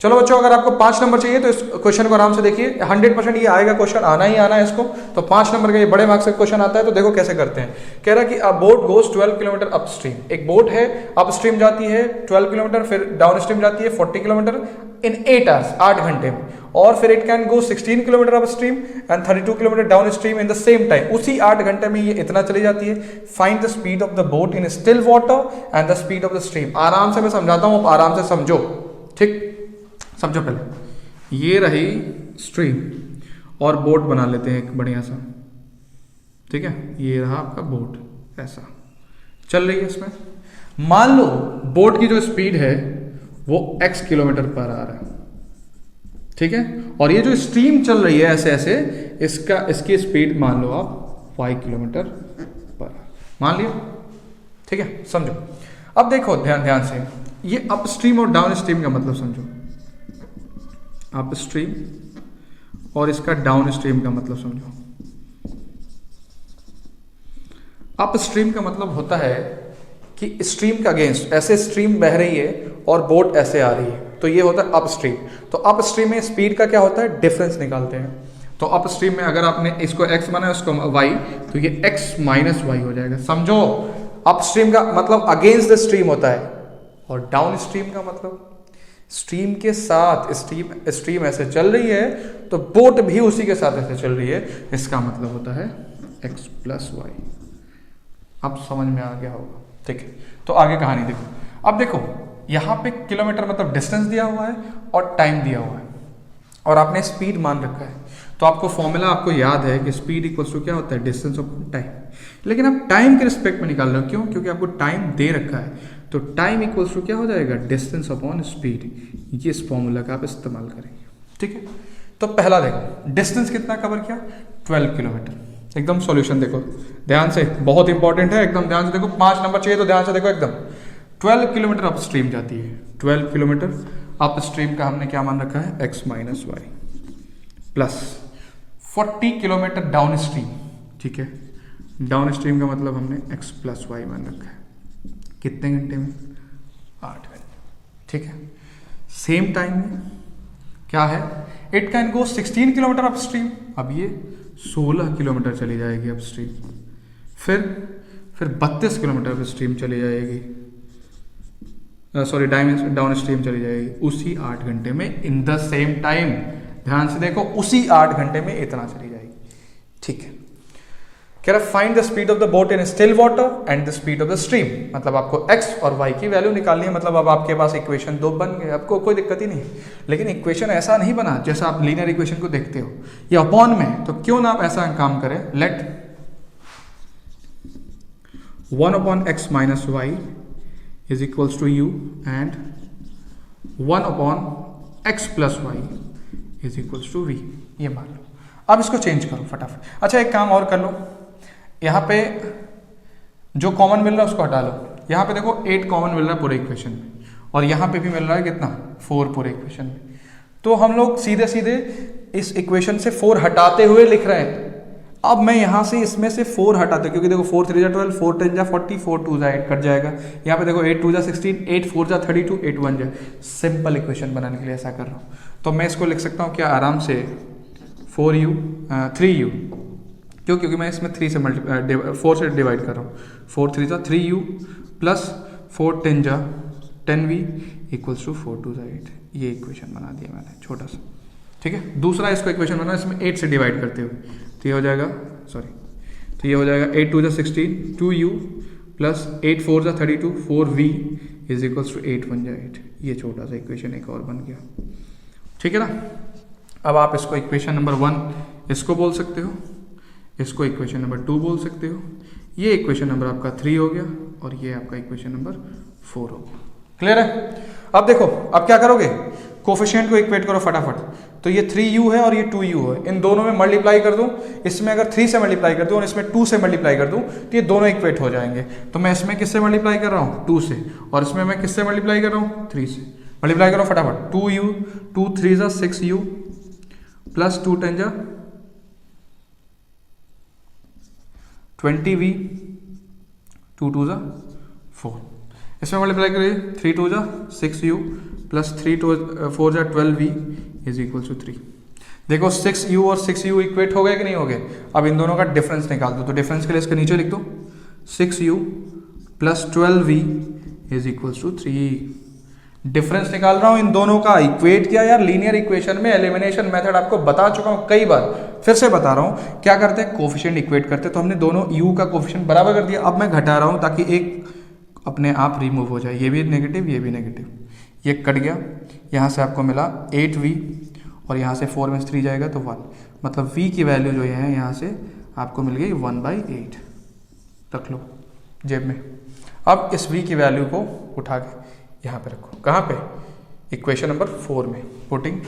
चलो बच्चों, अगर आपको 5 नंबर चाहिए तो इस क्वेश्चन को आराम से देखिए, 100% ये आएगा क्वेश्चन, आना ही आना है इसको। तो 5 नंबर का ये बड़े मार्क्स का क्वेश्चन आता है। तो देखो कैसे करते हैं। कह रहा है कि अ बोट गोज 12 किलोमीटर अपस्ट्रीम। एक बोट है, अपस्ट्रीम जाती है 12 किलोमीटर, फिर डाउन स्ट्रीम जाती है 40 किलोमीटर इन 8 आवर्स, 8 घंटे में। और फिर it can go 16 kilometre upstream and 32 kilometre down stream in the same time. उसी 8 घंटे में ये इतना चली जाती है। Find the speed of the boat in still water and the speed of the stream. आराम से मैं समझाता हूँ, आराम से समझो, ठीक। समझो पहले, ये रही स्ट्रीम और बोट बना लेते हैं एक बढ़िया सा, ठीक है। ये रहा आपका बोट, ऐसा चल रही है इसमें। मान लो बोट की जो स्पीड है वो x किलोमीटर पर आ रहा है, ठीक है। और ये जो स्ट्रीम चल रही है ऐसे ऐसे, इसकी स्पीड मान लो आप y किलोमीटर पर मान लिया, ठीक है। समझो अब देखो ध्यान से, ये अप स्ट्रीम और डाउन स्ट्रीम का मतलब समझो। अप स्ट्रीम और इसका डाउन स्ट्रीम का मतलब समझो। अप स्ट्रीम का मतलब होता है कि स्ट्रीम का अगेंस्ट, ऐसे स्ट्रीम बह रही है और बोट ऐसे आ रही है, तो ये होता है अप स्ट्रीम। तो अप स्ट्रीम में स्पीड का क्या होता है, डिफरेंस निकालते हैं। तो अप स्ट्रीम में अगर आपने इसको x माना उसको y, तो ये x माइनस वाई हो जाएगा। समझो, अप स्ट्रीम का मतलब अगेंस्ट द स्ट्रीम होता है, और डाउन स्ट्रीम का मतलब स्ट्रीम के साथ, स्ट्रीम ऐसे चल रही है तो बोट भी उसी के साथ ऐसे चल रही है, इसका मतलब होता है x प्लस वाई। अब समझ में आ गया होगा, ठीक है। तो आगे कहानी देखो। अब देखो यहाँ पे किलोमीटर मतलब डिस्टेंस दिया हुआ है और टाइम दिया हुआ है, और आपने स्पीड मान रखा है। तो आपको फॉर्मूला आपको याद है कि स्पीड इक्वल्स टू क्या होता है, डिस्टेंस अपॉन टाइम। लेकिन आप टाइम के रिस्पेक्ट में निकाल रहे हो, क्यों? क्योंकि आपको टाइम दे रखा है। तो टाइम इक्वल्स टू क्या हो जाएगा, डिस्टेंस अपॉन स्पीड। ये इस फॉर्मूला का आप इस्तेमाल करेंगे, ठीक है। तो पहला देखो, डिस्टेंस कितना कवर किया, 12 किलोमीटर। एकदम सॉल्यूशन देखो ध्यान से, बहुत इंपॉर्टेंट है, एकदम ध्यान से देखो। 5 नंबर चाहिए तो ध्यान से देखो एकदम। 12 किलोमीटर अप स्ट्रीम जाती है, 12 किलोमीटर अप स्ट्रीम का हमने क्या मान रखा है, x minus y, plus 40 kilometre downstream, ठीक है। डाउन स्ट्रीम का मतलब हमने x प्लस वाई मान रखा है। कितने घंटे में, 8 घंटे, ठीक है। सेम टाइम में क्या है, it can go 16 kilometre up stream. अब ये 16 किलोमीटर चली जाएगी अप स्ट्रीम, फिर 32 किलोमीटर अप स्ट्रीम चली जाएगी, सॉरी डाउन स्ट्रीम चली जाएगी उसी 8 घंटे में, इन द सेम टाइम। ध्यान से देखो, उसी 8 घंटे में इतना चली जाएगी, ठीक है। कह रहा find the speed of the boat in still water and the speed of the stream. मतलब आपको x और y की वैल्यू निकालनी है। मतलब अब आपके पास इक्वेशन 2 बन गए, आपको कोई दिक्कत ही नहीं। लेकिन इक्वेशन ऐसा नहीं बना जैसा आप लीनियर इक्वेशन को देखते हो, ये अपॉन में। तो क्यों ना आप ऐसा काम करें, let 1 upon x minus y is equals to u and 1 upon x plus y is equals to v। ये मान लो। अब इसको चेंज करो फटाफट। अच्छा एक काम और कर लो, यहाँ पे जो कॉमन मिल रहा है उसको हटा लो। यहाँ पे देखो 8 कॉमन मिल रहा है पूरे इक्वेशन में, और यहाँ पे भी मिल रहा है कितना, 4 पूरे इक्वेशन में। तो हम लोग सीधे सीधे इस इक्वेशन से 4 हटाते हुए लिख रहे हैं। अब मैं यहाँ से इसमें से 4 हटाते हूँ, क्योंकि देखो 4 3 जा 12, 4 10 जा 40, 4 2 जा 8 कट जाएगा। यहाँ पे देखो 8 2 जा 16, 8 4 जा 32, 8 1 जा। सिंपल इक्वेशन बनाने के लिए ऐसा कर रहा हूँ। तो मैं इसको लिख सकता हूँ क्या आराम से, 3u, क्यों? क्योंकि मैं इसमें 4 से डिवाइड कर रहा हूँ। 4 3 जा 3u प्लस 4 10 जा 10v इक्वल्स टू 4 2 जा 8। ये इक्वेशन बना दिया मैंने छोटा सा, ठीक है। दूसरा इसको इक्वेशन बना, इसमें 8 से डिवाइड करते हुए, तो ये हो जाएगा, तो ये हो जाएगा 8 2 जा 16, 2u प्लस 8 4 जा 32, 4v इज इक्वल्स टू 8 1 जा 8। ये छोटा सा इक्वेशन एक और बन गया, ठीक है ना। अब आप इसको इक्वेशन नंबर 1 इसको बोल सकते हो, इसको इक्वेशन नंबर 2 बोल सकते हो। ये इक्वेशन नंबर आपका 3 हो गया, और ये आपका इक्वेशन नंबर 4 हो गया। क्लियर है? अब देखो, अब क्या करोगे, कोफिशिएंट को इक्वेट करो फटाफट। तो ये 3u है और ये 2u है, इन दोनों में मल्टीप्लाई कर दूं। इसमें अगर 3 से मल्टीप्लाई कर दूं और इसमें 2 से मल्टीप्लाई कर दूं, तो ये दोनों इक्वेट हो जाएंगे। तो मैं इसमें किससे मल्टीप्लाई कर रहा हूँ, 2 से, और इसमें मैं किससे मल्टीप्लाई कर रहा हूँ, 3 से। मल्टीप्लाई करो फटाफट, 2u 2 3 जा 6u प्लस 2 10 जा 20v 2 2 जा 4। इसमें मल्टीप्लाई करिए, 3 2 जा 6u प्लस 3 टू 4 जा 12v इज इक्वल टू 3। देखो 6u और 6u इक्वेट हो गए कि नहीं हो गए। अब इन दोनों का डिफरेंस निकाल दो, तो डिफरेंस के लिए इसके नीचे लिख दो 6u plus 12v is equal to 3। Difference निकाल रहा हूं इन दोनों का, इक्वेट किया यार लीनियर इक्वेशन में एलिमिनेशन मेथड आपको बता चुका हूं कई बार, फिर से बता रहा हूं। क्या करते हैं, कोफिशिएंट इक्वेट करते हैं, तो हमने दोनों u का कोफिशिएंट बराबर कर दिया। अब मैं घटा रहा हूं ताकि एक अपने आप रिमूव हो जाए, ये भी नेगेटिव ये भी नेगेटिव, ये कट गया। यहाँ से आपको मिला 8v और यहाँ से 4 में 3 जाएगा तो 1, मतलब v की वैल्यू जो है यहाँ से आपको मिल गई 1/8। रख लो जेब में। अब इस v की वैल्यू को उठा के यहाँ पे रखो, कहाँ पे, इक्वेशन नंबर 4 में। Putting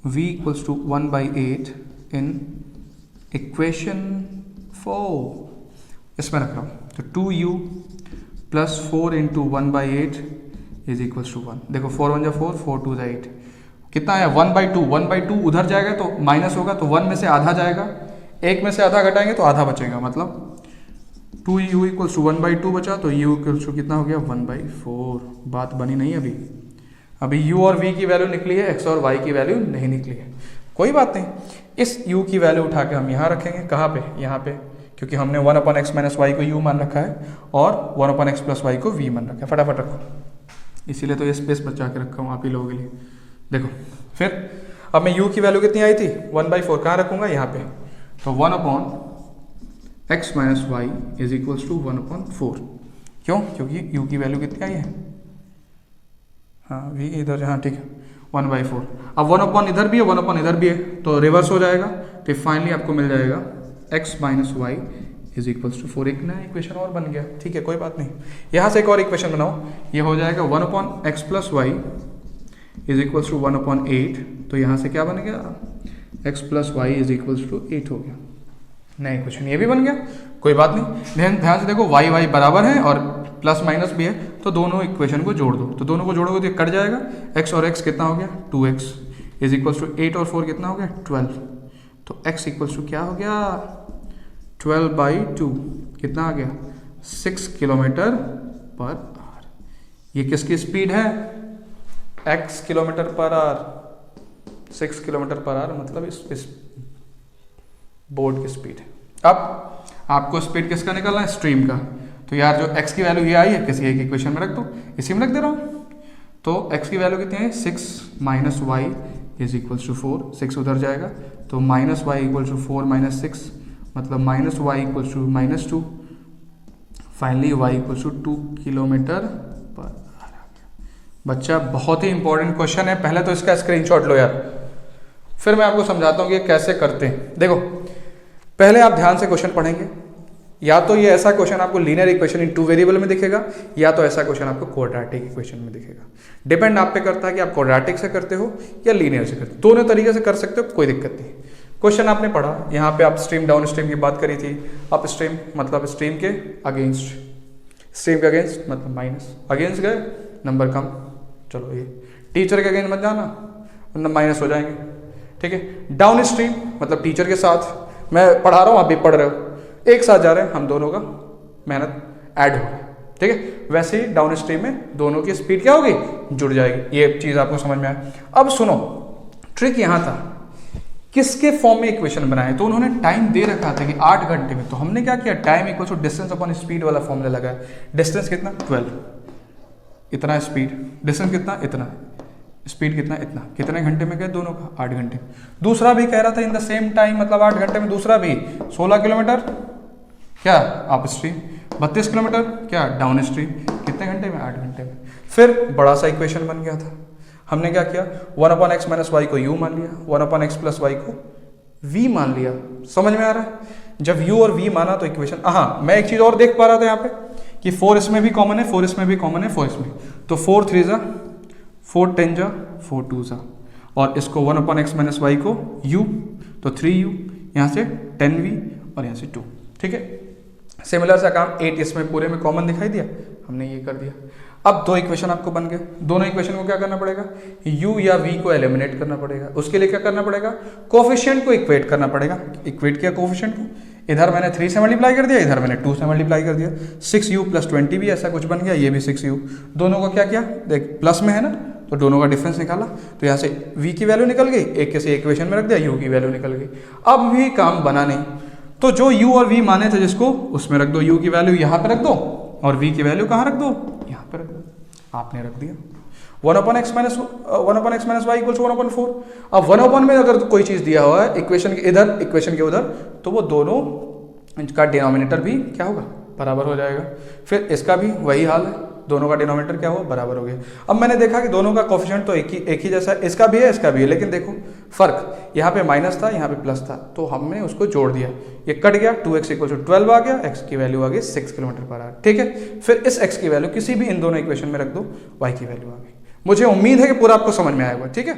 v equals to 1/8 in equation 4, इसमें रख रहा हूँ, तो 2u plus 4 into 1/8 is equals to 1। देखो 4 1 जा 4, 4 2 जा 8, कितना आया 1/2। 1/2 उधर जाएगा तो माइनस होगा, तो 1 में से आधा जाएगा, 1 में से आधा घटाएंगे तो आधा बचेगा, मतलब 2u इक्वल्स टू 1/2 बचा, तो u इक्वल्स टू कितना हो गया 1/4। बात बनी नहीं अभी u और v की वैल्यू निकली है, x और y की वैल्यू नहीं निकली है, कोई बात नहीं। इस u की वैल्यू उठा के हम यहाँ रखेंगे, कहाँ पे, यहाँ पे, क्योंकि हमने 1/x माइनस वाई को u मान रखा है और 1/x प्लस वाई को v मान रखा है। फटाफट रखो, इसीलिए तो ये स्पेस बचा के रखा हूँ आप ही लोगों के लिए। देखो फिर अब मैं u की वैल्यू कितनी आई थी 1/4, कहाँ रखूँगा, यहाँ पे, तो 1/x minus y is equals to 1/4। क्यों, क्योंकि u की वैल्यू कितनी आई है, हाँ v इधर, हाँ ठीक है 1/4। अब 1 इधर भी है 1 इधर भी है, तो रिवर्स हो जाएगा, तो फाइनली आपको मिल जाएगा x minus y is equals to 4। एक नया इक्वेशन और बन गया, ठीक है कोई बात नहीं। यहाँ से एक और इक्वेशन बनाओ, ये हो जाएगा 1/x plus y is equals to 1/8, तो यहाँ से क्या बन गया, x plus y is equals to 8 हो गया। नया इक्वेशन ये भी बन गया, कोई बात नहीं। ध्यान से देखो y बराबर है और प्लस माइनस भी है, तो दोनों इक्वेशन को जोड़ दो, तो दोनों को जोड़ोगे तो ये कट जाएगा, x और x कितना हो गया 2x इज इक्वल्स टू 8 और 4 कितना हो गया 12, तो x इक्वल्स टू क्या हो गया 12/2, कितना आ गया 6 किलोमीटर पर आवर। ये किसकी स्पीड है, x kilometre per our, 6 kilometre per our, मतलब इस बोर्ड की स्पीड है। अब आपको स्पीड किसका निकालना है, स्ट्रीम का, तो यार जो x की वैल्यू ये आई है किसी एक इक्वेशन में रख दो, इसी में रख दे रहा हूँ। तो x की वैल्यू कितनी है 6 minus y is equals to 4, 6 उधर जाएगा, तो minus y equals to 4 minus 6, मतलब minus y equals to -2, finally y equals to 2 kilometre per hour. बच्चा बहुत ही इंपॉर्टेंट क्वेश्चन है, पहले तो इसका स्क्रीनशॉट लो यार, फिर मैं आपको समझाता हूँ कि कैसे करते हैं। देखो पहले आप ध्यान से क्वेश्चन पढ़ेंगे, या तो ये ऐसा क्वेश्चन आपको लीनियर इक्वेशन इन 2 वेरिएबल में दिखेगा, या तो ऐसा क्वेश्चन आपको क्वाड्रेटिक इक्वेशन में दिखेगा। डिपेंड आप पे करता है कि आप क्वाड्रेटिक से करते हो या लीनियर से करते हो, दोनों तरीके से कर सकते हो, कोई दिक्कत नहीं। क्वेश्चन आपने पढ़ा, यहाँ पे आप स्ट्रीम डाउन स्ट्रीम की बात करी थी, अप स्ट्रीम मतलब स्ट्रीम के अगेंस्ट, स्ट्रीम के अगेंस्ट मतलब माइनस, अगेंस्ट गए नंबर कम, चलो ये टीचर के अगेंस्ट मत जाना वरना माइनस हो जाएंगे, ठीक है। डाउन स्ट्रीम मतलब टीचर के साथ मैं पढ़ा रहा हूँ, आप भी पढ़ रहे हो, एक साथ जा रहे हैं, हम दोनों का मेहनत ऐड हो गया, ठीक है। वैसे ही डाउन स्ट्रीम में दोनों की स्पीड क्या होगी, जुड़ जाएगी। ये चीज़ आपको समझ में आए। अब सुनो, ट्रिक यहाँ था, किसके फॉर्म में इक्वेशन बनाए, तो उन्होंने टाइम दे रखा था कि 8 घंटे में, तो हमने क्या किया, time equal to distance upon speed वाला फॉर्मूला लगाया। डिस्टेंस कितना 12, इतना स्पीड, डिस्टेंस कितना इतना, स्पीड कितना इतना, कितने घंटे में गए दोनों का 8 घंटे। दूसरा भी कह रहा था इन द सेम टाइम, मतलब 8 घंटे में, दूसरा भी 16 किलोमीटर क्या अप स्ट्रीम, 32 किलोमीटर क्या डाउन स्ट्रीम, कितने घंटे में 8 घंटे में। फिर बड़ा सा इक्वेशन बन गया था, हमने क्या किया 1/x माइनस वाई को u मान लिया, 1/x प्लस वाई को v मान लिया। समझ में आ रहा है, जब u और v माना तो इक्वेशन, हाँ मैं एक चीज़ और देख पा रहा था यहाँ पे कि 4 इसमें भी कॉमन है, 4 इसमें भी कॉमन है, 4 इसमें, तो 4 3 जा 4 10 जा 4 2 जा, और इसको 1/x माइनस वाई को u, तो 3u, यहाँ से 10v और यहाँ से 2, ठीक है। सिमिलर सा काम 8 इसमें पूरे में कॉमन दिखाई दिया, हमने ये कर दिया। अब 2 इक्वेशन आपको बन गए, दोनों इक्वेशन को क्या करना पड़ेगा, u या v को एलिमिनेट करना पड़ेगा। उसके लिए क्या करना पड़ेगा, कोफिशिएंट को इक्वेट करना पड़ेगा। इक्वेट किया कोफिशिएंट को, इधर मैंने 3 से मल्टीप्लाई कर दिया, इधर मैंने 2 से मल्टीप्लाई कर दिया, 6u प्लस 20 भी ऐसा कुछ बन गया, ये भी 6u। दोनों का क्या किया, देख प्लस में है ना, तो दोनों का डिफरेंस निकाला, तो यहाँ से v की वैल्यू निकल गई, एक के से इक्वेशन में रख दिया, u की वैल्यू निकल गई। अब भी काम बना नहीं, तो जो u और v माने थे जिसको, उसमें रख दो, u की वैल्यू यहाँ पे रख दो और v की वैल्यू कहाँ रख दो, यहाँ पे रख दो। आपने रख दिया 1/x minus 1/x - y equals 1/4। अब 1/, में अगर कोई चीज़ दिया हुआ है इक्वेशन के इधर, इक्वेशन के उधर, तो वो दोनों का डिनोमिनेटर भी क्या होगा, बराबर हो जाएगा। फिर इसका भी वही हाल है, दोनों का डिनोमिनेटर क्या हुआ, बराबर हो गया। अब मैंने देखा कि दोनों का कोफिशिएंट तो एक ही जैसा है, इसका भी है इसका भी है, लेकिन देखो फर्क, यहाँ पे माइनस था यहाँ पे प्लस था, तो हमने उसको जोड़ दिया, ये कट गया, 2x = 12 आ गया, x की वैल्यू आ गई 6 km/h। ठीक है, फिर इस x की वैल्यू किसी भी इन दोनों इक्वेशन में रख दो, y की वैल्यू आ गई। मुझे उम्मीद है कि पूरा आपको समझ में आएगा। ठीक है।